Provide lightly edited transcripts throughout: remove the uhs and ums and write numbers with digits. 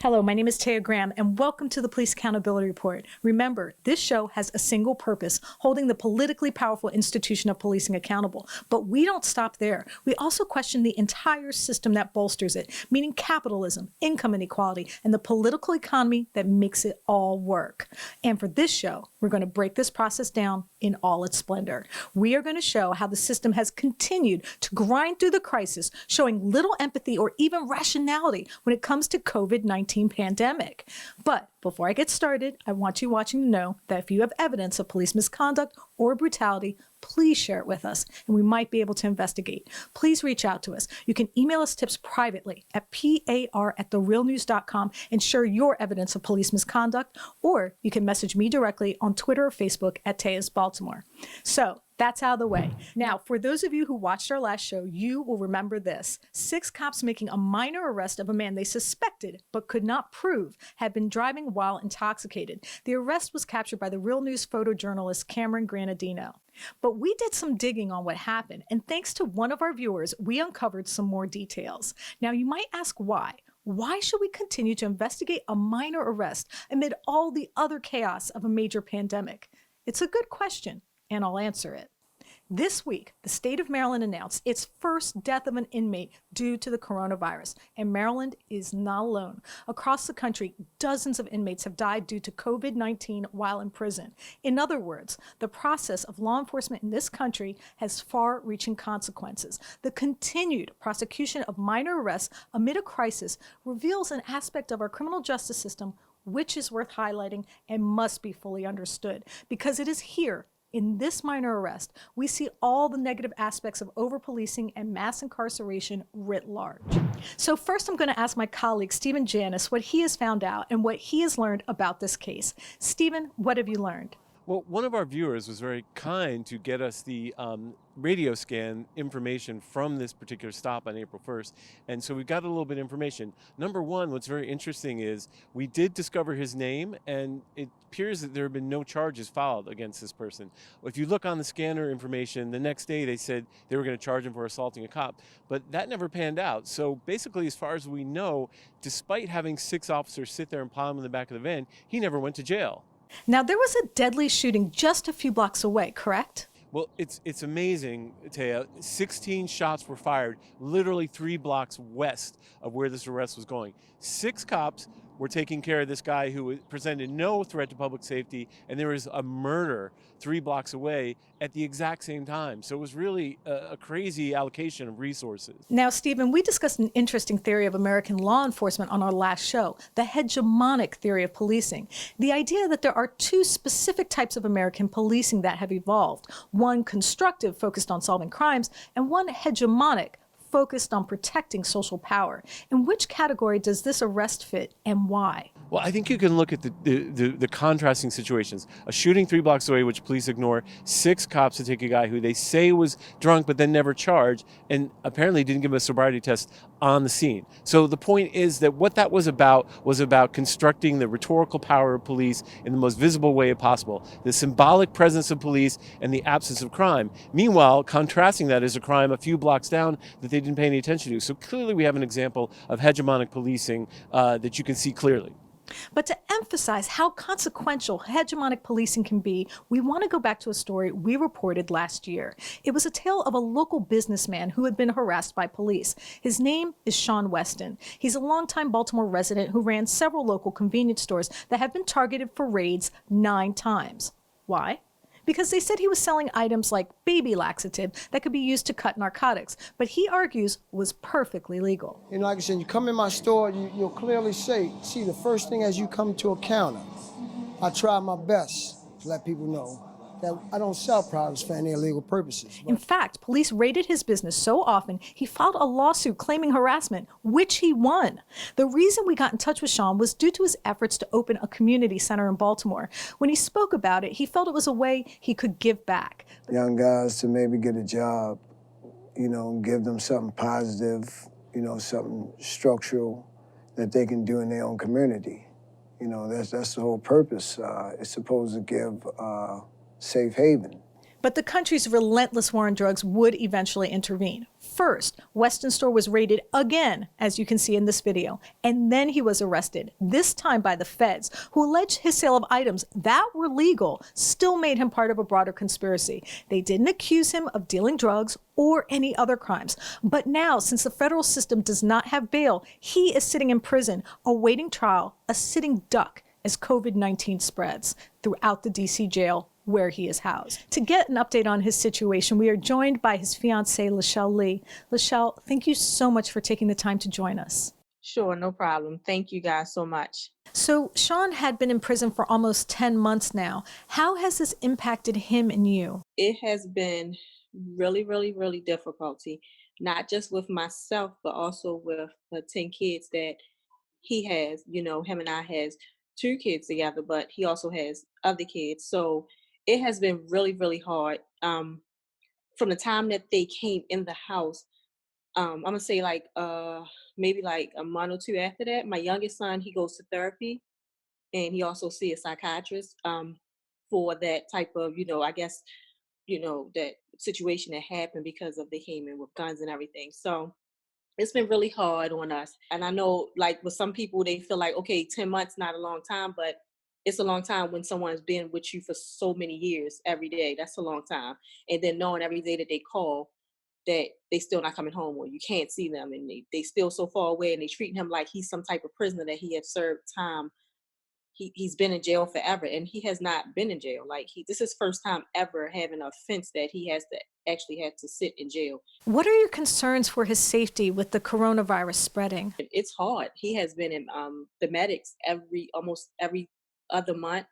Hello, my name is Taya Graham, and welcome to the Police Accountability Report. Remember, this show has a single purpose, holding the politically powerful institution of policing accountable. But we don't stop there. We also question the entire system that bolsters it, meaning capitalism, income inequality, and the political economy that makes it all work. And for this show, we're going to break this process down in all its splendor. We are going to show how the system has continued to grind through the crisis, showing little empathy or even rationality when it comes to COVID-19 pandemic. But before I get started, I want you watching to know that if you have evidence of police misconduct or brutality, please share it with us and we might be able to investigate. Please reach out to us. You can email us tips privately at par@therealnews.com and share your evidence of police misconduct, or you can message me directly on Twitter or Facebook at Taya's Baltimore. So that's out of the way. Now, for those of you who watched our last show, you will remember this. 6 cops making a minor arrest of a man they suspected but could not prove had been driving while intoxicated. The arrest was captured by the Real News photojournalist Cameron Granadino. But we did some digging on what happened, and thanks to one of our viewers, we uncovered some more details. Now, you might ask why. Why should we continue to investigate a minor arrest amid all the other chaos of a major pandemic? It's a good question, and I'll answer it. This week, the state of Maryland announced its first death of an inmate due to the coronavirus, and Maryland is not alone. Across the country, dozens of inmates have died due to COVID-19 while in prison. In other words, the process of law enforcement in this country has far-reaching consequences. The continued prosecution of minor arrests amid a crisis reveals an aspect of our criminal justice system which is worth highlighting and must be fully understood, because it is here, in this minor arrest, we see all the negative aspects of over-policing and mass incarceration writ large. So first, I'm going to ask my colleague, Stephen Janis, what he has found out and what he has learned about this case. Stephen, what have you learned? Well, one of our viewers was very kind to get us the radio scan information from this particular stop on April 1st. And so we got a little bit of information. Number one, what's very interesting is we did discover his name, and it appears that there have been no charges filed against this person. If you look on the scanner information, the next day they said they were going to charge him for assaulting a cop, but that never panned out. So basically, as far as we know, despite having 6 officers sit there and pile him in the back of the van, he never went to jail. Now, there was a deadly shooting just a few blocks away, correct? Well, it's amazing, Taya. 16 shots were fired literally 3 blocks west of where this arrest was going. 6 cops were taking care of this guy who presented no threat to public safety, and there was a murder 3 blocks away at the exact same time. So it was really a crazy allocation of resources. Now, Stephen, we discussed an interesting theory of American law enforcement on our last show, the hegemonic theory of policing. The idea that there are 2 specific types of American policing that have evolved. One constructive, focused on solving crimes, and one hegemonic, focused on protecting social power. In which category does this arrest fit, and why? Well, I think you can look at the contrasting situations. A shooting 3 blocks away, which police ignore, 6 cops to take a guy who they say was drunk but then never charged, and apparently didn't give him a sobriety test on the scene. So the point is that what that was about constructing the rhetorical power of police in the most visible way possible, the symbolic presence of police and the absence of crime. Meanwhile, contrasting that is a crime a few blocks down that they didn't pay any attention to. So clearly we have an example of hegemonic policing that you can see clearly. But to emphasize how consequential hegemonic policing can be, we want to go back to a story we reported last year. It was a tale of a local businessman who had been harassed by police. His name is Shawn Weston. He's a longtime Baltimore resident who ran several local convenience stores that have been targeted for raids 9 times. Why? Because they said he was selling items like baby laxative that could be used to cut narcotics, but he argues was perfectly legal. You know, like I said, you come in my store, you'll clearly see the first thing as you come to a counter, I try my best to let people know that I don't sell products for any illegal purposes. In fact, police raided his business so often, he filed a lawsuit claiming harassment, which he won. The reason we got in touch with Shawn was due to his efforts to open a community center in Baltimore. When he spoke about it, he felt it was a way he could give back. Young guys to maybe get a job, you know, give them something positive, you know, something structural that they can do in their own community. You know, that's the whole purpose. It's supposed to give safe haven. But the country's relentless war on drugs would eventually intervene. First, Weston's store was raided again, as you can see in this video, and then he was arrested, this time by the feds, who alleged his sale of items that were legal still made him part of a broader conspiracy. They didn't accuse him of dealing drugs or any other crimes. But now, since the federal system does not have bail, he is sitting in prison, awaiting trial, a sitting duck as COVID-19 spreads throughout the DC jail where he is housed. To get an update on his situation, we are joined by his fiancée, Lachelle Lee. Lachelle, thank you so much for taking the time to join us. Sure, no problem. Thank you guys so much. So Shawn had been in prison for almost 10 months now. How has this impacted him and you? It has been really, really, really difficulty, not just with myself, but also with the 10 kids that he has. Him and I has 2 kids together, but he also has other kids. So it has been really, really hard. From the time that they came in the house, I'm gonna say maybe like a month or 2 after that, my youngest son, he goes to therapy, and he also see a psychiatrist for that type of, I guess, that situation that happened because of they came in with guns and everything. So it's been really hard on us. And I know, like, with some people, they feel like, okay, 10 months, not a long time, but it's a long time when someone's been with you for so many years every day. That's a long time. And then knowing every day that they call that they still not coming home, or you can't see them, and they still so far away, and they treating him like he's some type of prisoner that he has served time. He's been in jail forever, and he has not been in jail. Like, this is first time ever having an offense that he has to actually had to sit in jail. What are your concerns for his safety with the coronavirus spreading? It's hard. He has been in the medics almost every other month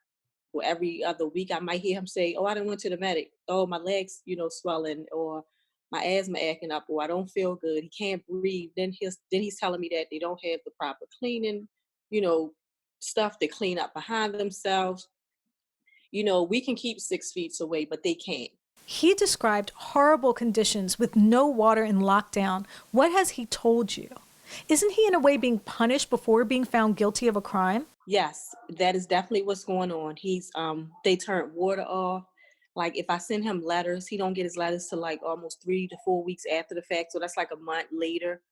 or every other week. I might hear him say, "Oh, I didn't went to the medic. Oh, my legs, swelling, or my asthma acting up, or I don't feel good. He can't breathe." Then he's telling me that they don't have the proper cleaning, you know, stuff to clean up behind themselves. We can keep 6 feet away, but they can't. He described horrible conditions with no water and lockdown. What has he told you? Isn't he in a way being punished before being found guilty of a crime? Yes, that is definitely what's going on. They turned water off. Like, if I send him letters, he don't get his letters till like almost 3 to 4 weeks after the fact. So that's like a month later.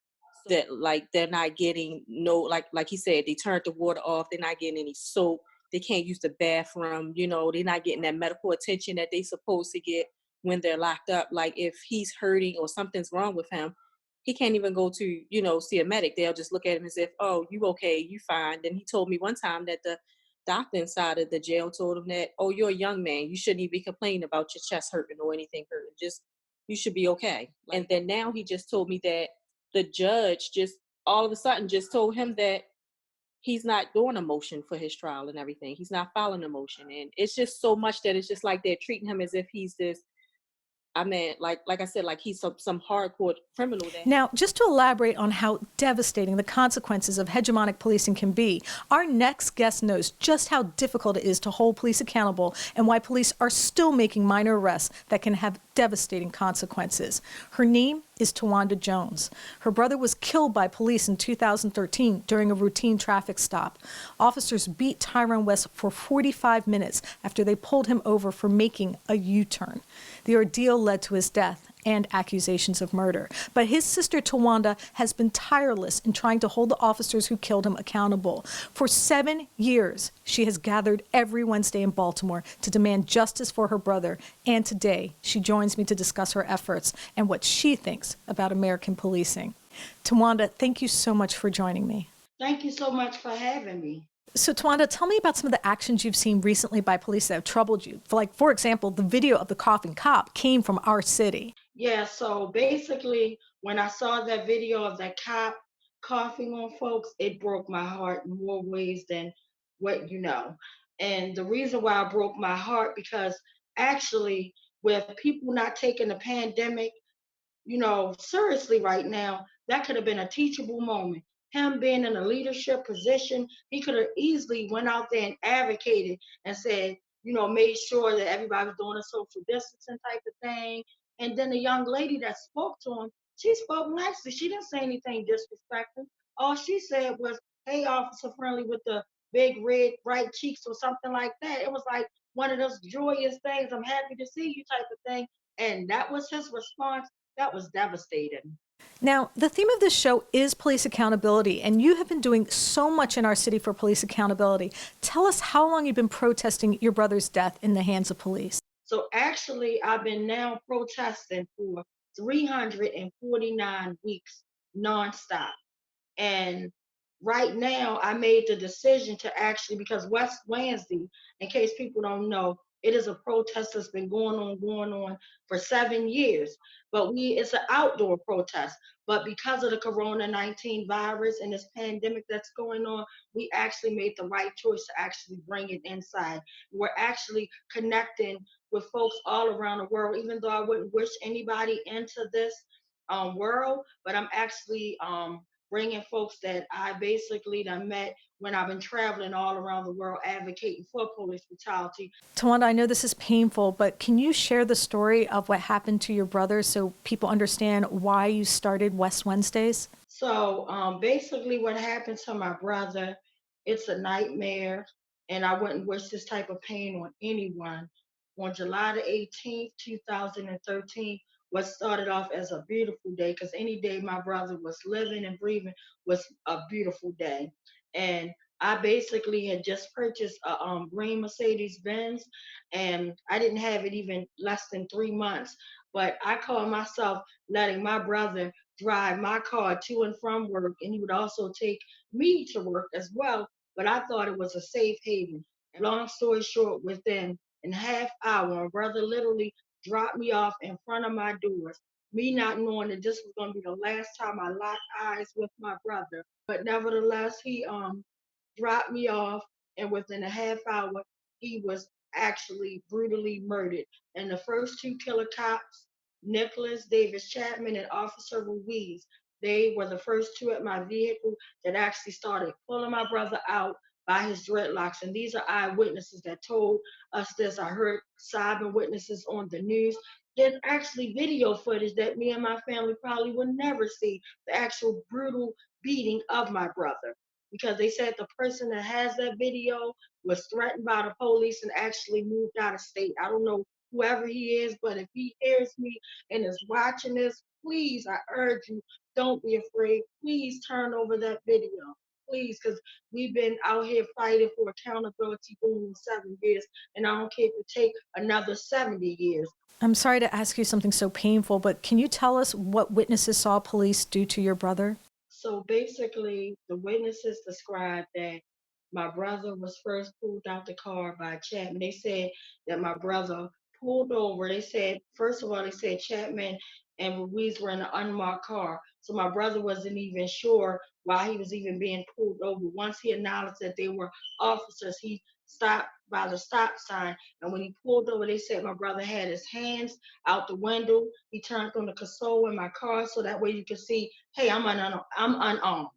That, like, they're not getting no, like he said, they turned the water off. They're not getting any soap. They can't use the bathroom. They're not getting that medical attention that they supposed to get when they're locked up. Like, if he's hurting or something's wrong with him, he can't even go to, see a medic. They'll just look at him as if, "Oh, you okay, you fine." Then he told me one time that the doctor inside of the jail told him that, "Oh, you're a young man. You shouldn't even be complaining about your chest hurting or anything hurting. Just, you should be okay." And then now he just told me that the judge just all of a sudden just told him that he's not doing a motion for his trial and everything. He's not filing a motion. And it's just so much that it's just like they're treating him as if he's this, I mean, like I said, like he's some hardcore criminal. Now, just to elaborate on how devastating the consequences of hegemonic policing can be, our next guest knows just how difficult it is to hold police accountable and why police are still making minor arrests that can have devastating consequences. Her name is Towanda Jones. Her brother was killed by police in 2013 during a routine traffic stop. Officers beat Tyrone West for 45 minutes after they pulled him over for making a U-turn. The ordeal led to his death and accusations of murder. But his sister Towanda has been tireless in trying to hold the officers who killed him accountable. For 7 years, she has gathered every Wednesday in Baltimore to demand justice for her brother. And today, she joins me to discuss her efforts and what she thinks about American policing. Towanda, thank you so much for joining me. Thank you so much for having me. So, Towanda, tell me about some of the actions you've seen recently by police that have troubled you. For example, the video of the coughing cop came from our city. Yeah, so basically, when I saw that video of that cop coughing on folks, it broke my heart in more ways than what you know. And the reason why it broke my heart, because actually, with people not taking the pandemic seriously right now, that could have been a teachable moment. Him being in a leadership position, he could have easily went out there and advocated and said, made sure that everybody was doing a social distancing type of thing. And then the young lady that spoke to him, she spoke nicely. She didn't say anything disrespectful. All she said was, "Hey, Officer Friendly with the big red bright cheeks," or something like that. It was like one of those joyous things, I'm happy to see you type of thing. And that was his response. That was devastating. Now, the theme of this show is police accountability, and you have been doing so much in our city for police accountability. Tell us how long you've been protesting your brother's death in the hands of police. So actually, I've been now protesting for 349 weeks nonstop. And right now, I made the decision to actually, because West Wednesday, in case people don't know, it is a protest that's been going on for 7 years. But it's an outdoor protest. But because of the Corona-19 virus and this pandemic that's going on, we actually made the right choice to actually bring it inside. We're actually connecting with folks all around the world, even though I wouldn't wish anybody into this world, but I'm actually bringing folks that I basically done met when I've been traveling all around the world advocating for police brutality. Towanda, I know this is painful, but can you share the story of what happened to your brother so people understand why you started West Wednesdays? So basically, what happened to my brother, it's a nightmare, and I wouldn't wish this type of pain on anyone. On July the 18th, 2013, what started off as a beautiful day, because any day my brother was living and breathing was a beautiful day. And I basically had just purchased a green Mercedes Benz, and I didn't have it even less than 3 months. But I call myself letting my brother drive my car to and from work, and he would also take me to work as well. But I thought it was a safe haven. And long story short, within a half hour, my brother literally dropped me off in front of my doors. Me not knowing that this was going to be the last time I locked eyes with my brother, but nevertheless, he dropped me off, and within a half hour, he was actually brutally murdered. And the first two killer cops, Nicholas Davis Chapman and Officer Ruiz, they were the first two at my vehicle that actually started pulling my brother out by his dreadlocks. And these are eyewitnesses that told us this. I heard sobbing witnesses on the news. There's actually video footage that me and my family probably will never see, the actual brutal beating of my brother, because they said the person that has that video was threatened by the police and actually moved out of state. I don't know whoever he is, but if he hears me and is watching this, please, I urge you, don't be afraid. Please turn over that video. Please, because we've been out here fighting for accountability going 7 years, and I don't care if it take another 70 years. I'm sorry to ask you something so painful, but can you tell us what witnesses saw police do to your brother? So basically, the witnesses described that my brother was first pulled out the car by Chapman. They said that my brother pulled over. They said, first of all, they said Chapman and Ruiz were in an unmarked car. So my brother wasn't even sure why he was even being pulled over. Once he acknowledged that they were officers, he stopped by the stop sign. And when he pulled over, they said my brother had his hands out the window. He turned on the console in my car so that way you could see, hey, I'm unarmed.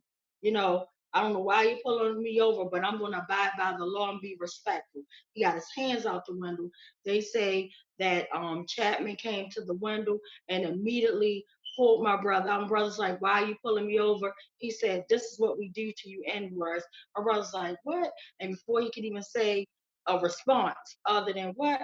You know, I don't know why you're pulling me over, but I'm going to abide by the law and be respectful. He got his hands out the window. They say that Chapman came to the window and immediately pulled my brother. My brother's like, why are you pulling me over? He said, this is what we do to you N-words. My brother's like, what? And before he could even say a response other than what,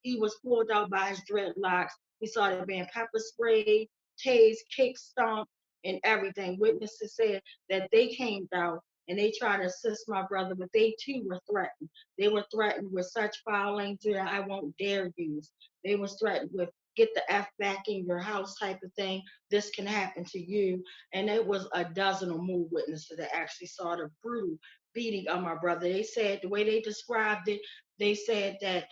he was pulled out by his dreadlocks. He started being pepper sprayed, tased, kick, stomped, and everything. Witnesses said that they came out and they tried to assist my brother, but they too were threatened. They were threatened with such foul language that I won't dare use. They was threatened with get the F back in your house type of thing. This can happen to you. And it was a dozen or more witnesses that actually saw the brutal beating of my brother. They said the way they described it, they said that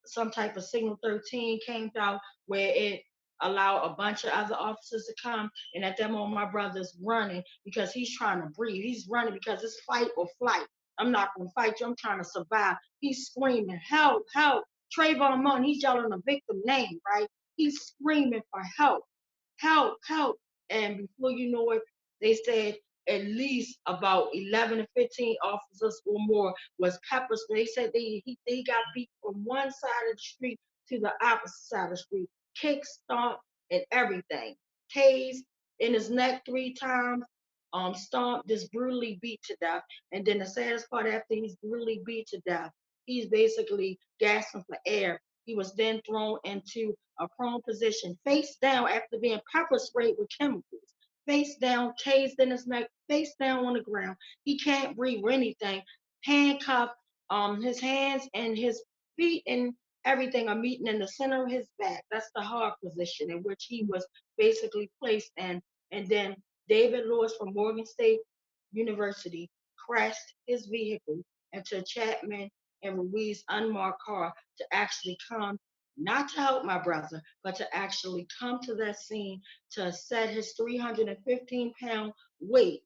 some type of signal 13 came out where it allowed a bunch of other officers to come. And at that moment, my brother's running because he's trying to breathe. He's running because it's fight or flight. I'm not going to fight you. I'm trying to survive. He's screaming, help, help. Trayvon Martin, he's yelling the victim name, right? He's screaming for help, help, help. And before you know it, they said at least about 11 to 15 officers or more was pepper spray. They said they got beat from one side of the street to the opposite side of the street, kick, stomp, and everything. Tased in his neck 3 times, stomped, just brutally beat to death. And then the saddest part, after he's brutally beat to death, He's basically gasping for air. He was then thrown into a prone position, face down after being pepper sprayed with chemicals, face down, tased in his neck, face down on the ground. He can't breathe or anything. Handcuffed, his hands and his feet and everything are meeting in the center of his back. That's the hard position in which he was basically placed in. And then David Lewis from Morgan State University crashed his vehicle into Chapman and Ruiz's unmarked car to actually come, not to help my brother, but to actually come to that scene to set his 315-pound weight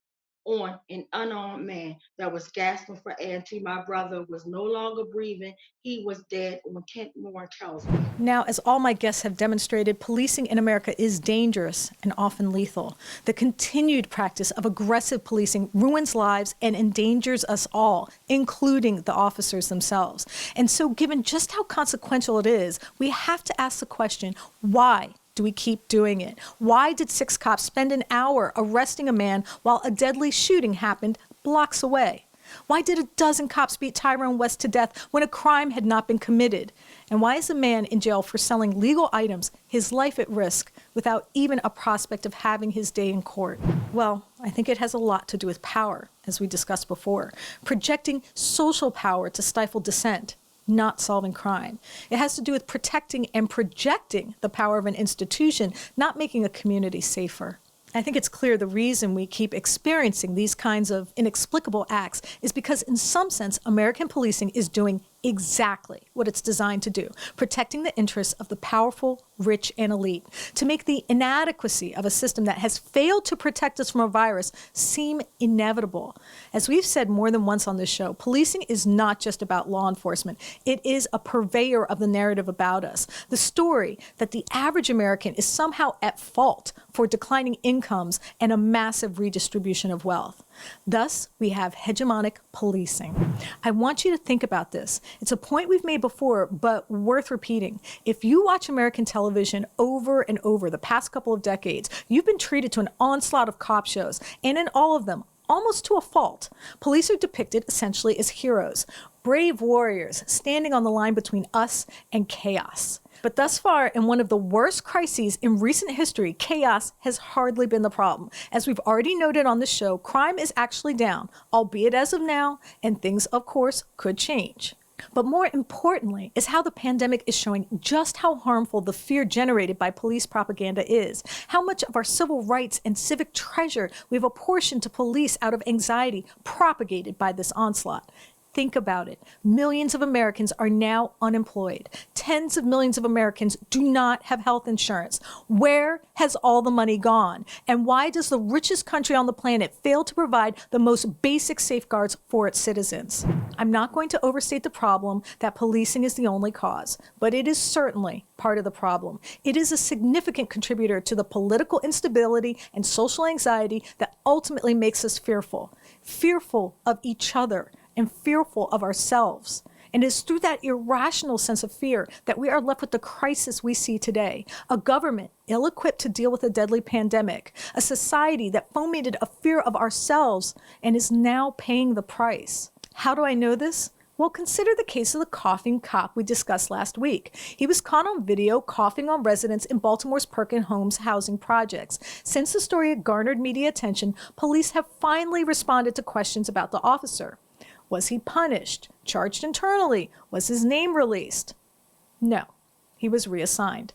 on an unarmed man that was gasping for air until my brother was no longer breathing. He was dead on Kentmore and Kelsey. Now, as all my guests have demonstrated, policing in America is dangerous and often lethal. The continued practice of aggressive policing ruins lives and endangers us all, including the officers themselves. And so, given just how consequential it is, we have to ask the question, why do we keep doing it? Why did 6 cops spend an hour arresting a man while a deadly shooting happened blocks away? Why did a dozen cops beat Tyrone West to death when a crime had not been committed? And why is a man in jail for selling legal items, his life at risk, without even a prospect of having his day in court? Well, I think it has a lot to do with power, as we discussed before, projecting social power to stifle dissent, not solving crime. It has to do with protecting and projecting the power of an institution, not making a community safer. I think it's clear the reason we keep experiencing these kinds of inexplicable acts is because, in some sense, American policing is doing exactly what it's designed to do, protecting the interests of the powerful, rich, and elite, to make the inadequacy of a system that has failed to protect us from a virus seem inevitable. As we've said more than once on this show, policing is not just about law enforcement. It is a purveyor of the narrative about us. The story that the average American is somehow at fault for declining incomes and a massive redistribution of wealth. Thus, we have hegemonic policing. I want you to think about this. It's a point we've made before, but worth repeating. If you watch American television over and over the past couple of decades, you've been treated to an onslaught of cop shows, and in all of them, almost to a fault, police are depicted essentially as heroes, brave warriors standing on the line between us and chaos. But thus far, in one of the worst crises in recent history, chaos has hardly been the problem. As we've already noted on the show, crime is actually down, albeit as of now, and things, of course, could change. But more importantly is how the pandemic is showing just how harmful the fear generated by police propaganda is, how much of our civil rights and civic treasure we've apportioned to police out of anxiety propagated by this onslaught. Think about it. Millions of Americans are now unemployed. Tens of millions of Americans do not have health insurance. Where has all the money gone? And why does the richest country on the planet fail to provide the most basic safeguards for its citizens? I'm not going to overstate the problem that policing is the only cause, but it is certainly part of the problem. It is a significant contributor to the political instability and social anxiety that ultimately makes us fearful of each other, and fearful of ourselves. And it is through that irrational sense of fear that we are left with the crisis we see today. A government ill-equipped to deal with a deadly pandemic, a society that fomented a fear of ourselves and is now paying the price. How do I know this? Well, consider the case of the coughing cop we discussed last week. He was caught on video coughing on residents in Baltimore's Perkin Homes housing projects. Since the story had garnered media attention, police have finally responded to questions about the officer. Was he punished? Charged internally? Was his name released? No, he was reassigned.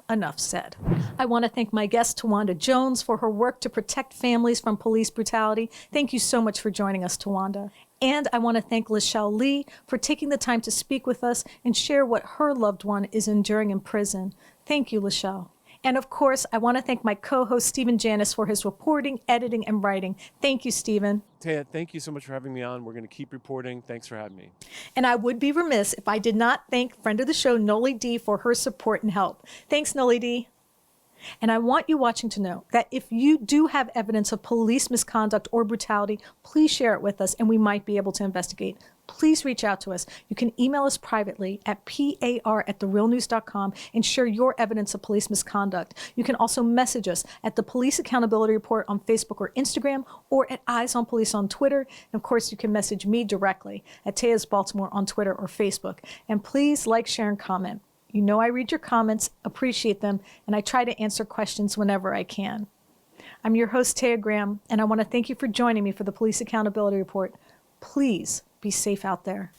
Enough said. I want to thank my guest, Towanda Jones, for her work to protect families from police brutality. Thank you so much for joining us, Towanda. And I want to thank Lashelle Lee for taking the time to speak with us and share what her loved one is enduring in prison. Thank you, Lashelle. And of course, I want to thank my co-host, Stephen Janis, for his reporting, editing, and writing. Thank you, Stephen. Taya, thank you so much for having me on. We're going to keep reporting. Thanks for having me. And I would be remiss if I did not thank friend of the show, Noli D, for her support and help. Thanks, Noli D. And I want you watching to know that if you do have evidence of police misconduct or brutality, please share it with us and we might be able to investigate. please reach out to us. You can email us privately at par@therealnews.com and share your evidence of police misconduct. You can also message us at the Police Accountability Report on Facebook or Instagram, or at Eyes on Police on Twitter. And of course, you can message me directly at Tejas Baltimore on Twitter or Facebook. And please like, share, and comment. You know I read your comments, appreciate them, and I try to answer questions whenever I can. I'm your host, Taya Graham, and I want to thank you for joining me for the Police Accountability Report. Please be safe out there.